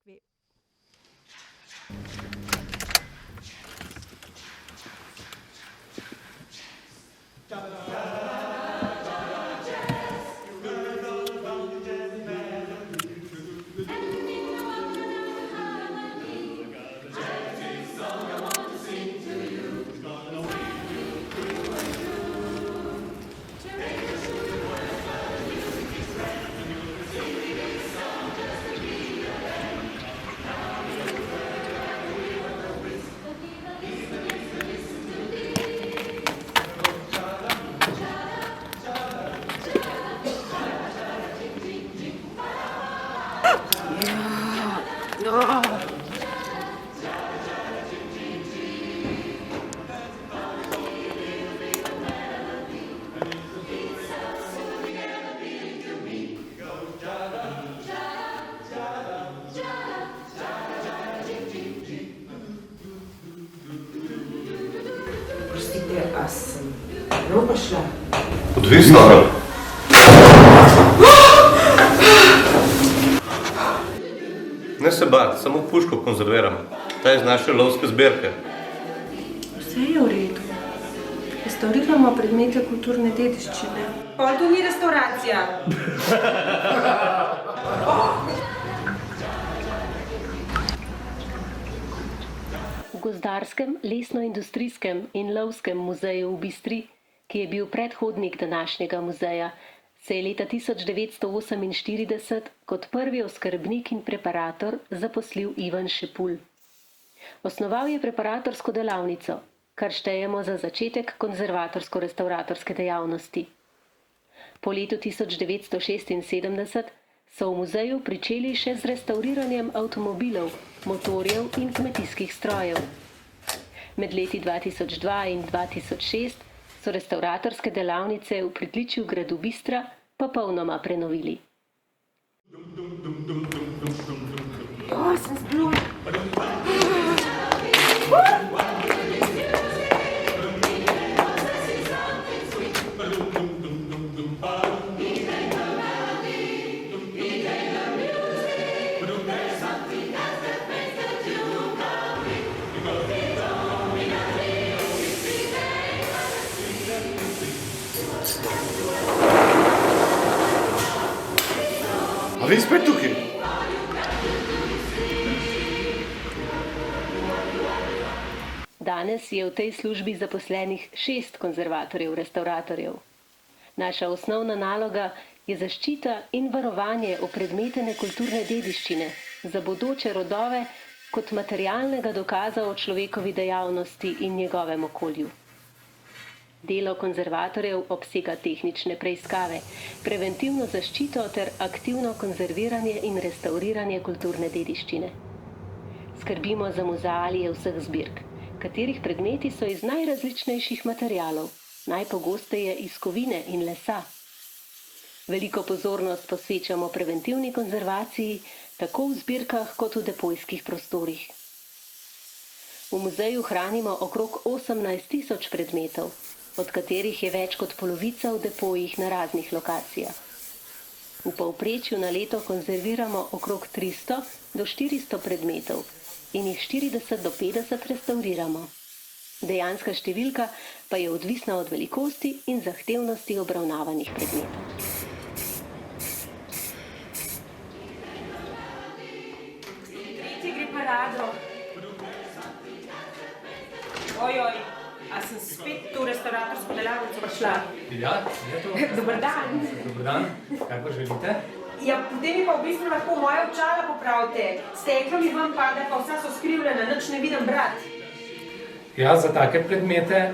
Moskvi. Prostite, a sem prav prišla? Odvisno. Ne se bati, samo puško konzerviram. Ta je iz naše lovske zbirke. Vse je v redu. Restauriramo predmete kulturne dediščine. Pol to ni restauracija. V Gozdarskem, lesno-industrijskem in lovskem muzeju v Bistri, ki je bil predhodnik današnjega muzeja, se je leta 1948 kot prvi oskrbnik in preparator zaposlil Ivan Šepulj. Osnoval je preparatorsko delavnico, kar štejemo za začetek konzervatorsko-restavratorske dejavnosti. Po letu 1976 so v muzeju pričeli še z restauriranjem avtomobilov, motorjev in kmetijskih strojev. Med leti 2002 in 2006 so restauratorske delavnice v pritličju gradu Bistra popolnoma prenovili. Sem zblod. A vi spet tukaj? Danes je v tej službi zaposlenih 6 konzervatorjev-restavratorjev. Naša osnovna naloga je zaščita in varovanje opredmetene kulturne dediščine za bodoče rodove kot materialnega dokaza o človekovi dejavnosti in njegovem okolju. Delo konzervatorjev obsega tehnične preiskave, preventivno zaščito ter aktivno konzerviranje in restauriranje kulturne dediščine. Skrbimo za muzealije vseh zbirk, katerih predmeti so iz najrazličnejših materialov, najpogosteje iz kovine in lesa. Veliko pozornost posvečamo preventivni konzervaciji, tako v zbirkah kot v depojskih prostorih. V muzeju hranimo okrog 18.000 predmetov, od katerih je več kot polovica v depojih na raznih lokacijah. V povprečju na leto konzerviramo okrog 300 do 400 predmetov in jih 40 do 50 restauriramo. Dejanska številka pa je odvisna od velikosti in zahtevnosti obravnavanih predmetov. Ti gre parado. Ojoj, a sem spet tu restauratorsko delavnico prišla? Ja, je to. Dober dan. Dobar dan, kako želite? Ja, potem mi pa v bistvu lahko moje očala popravite. Steklo mi ven pade, pa vsa so skrivljena, nič ne vidim brati. Ja, za take predmete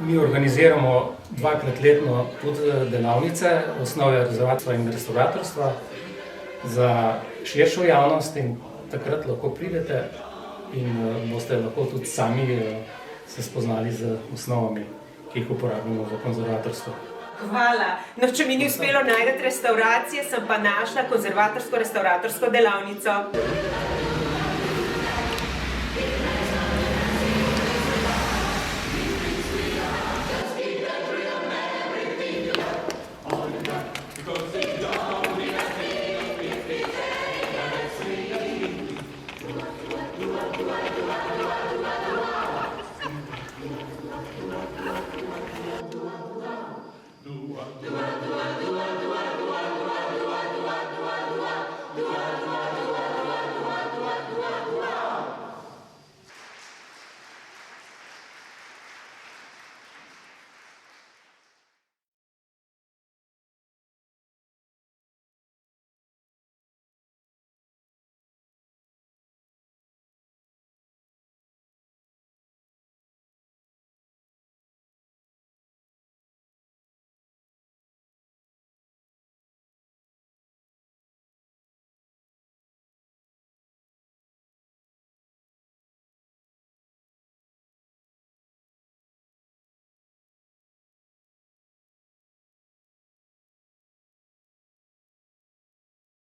mi organiziramo 2-krat letno tudi delavnice, osnove rezervatorstva in restauratorstva za širšo javnost in takrat lahko pridete in boste lahko tudi sami se spoznali z osnovami, ki jih uporabljamo v konzervatorstvu. Hvala. No, če mi ni uspelo najti restauracije, sem pa našla konzervatorsko-restauratorsko delavnico.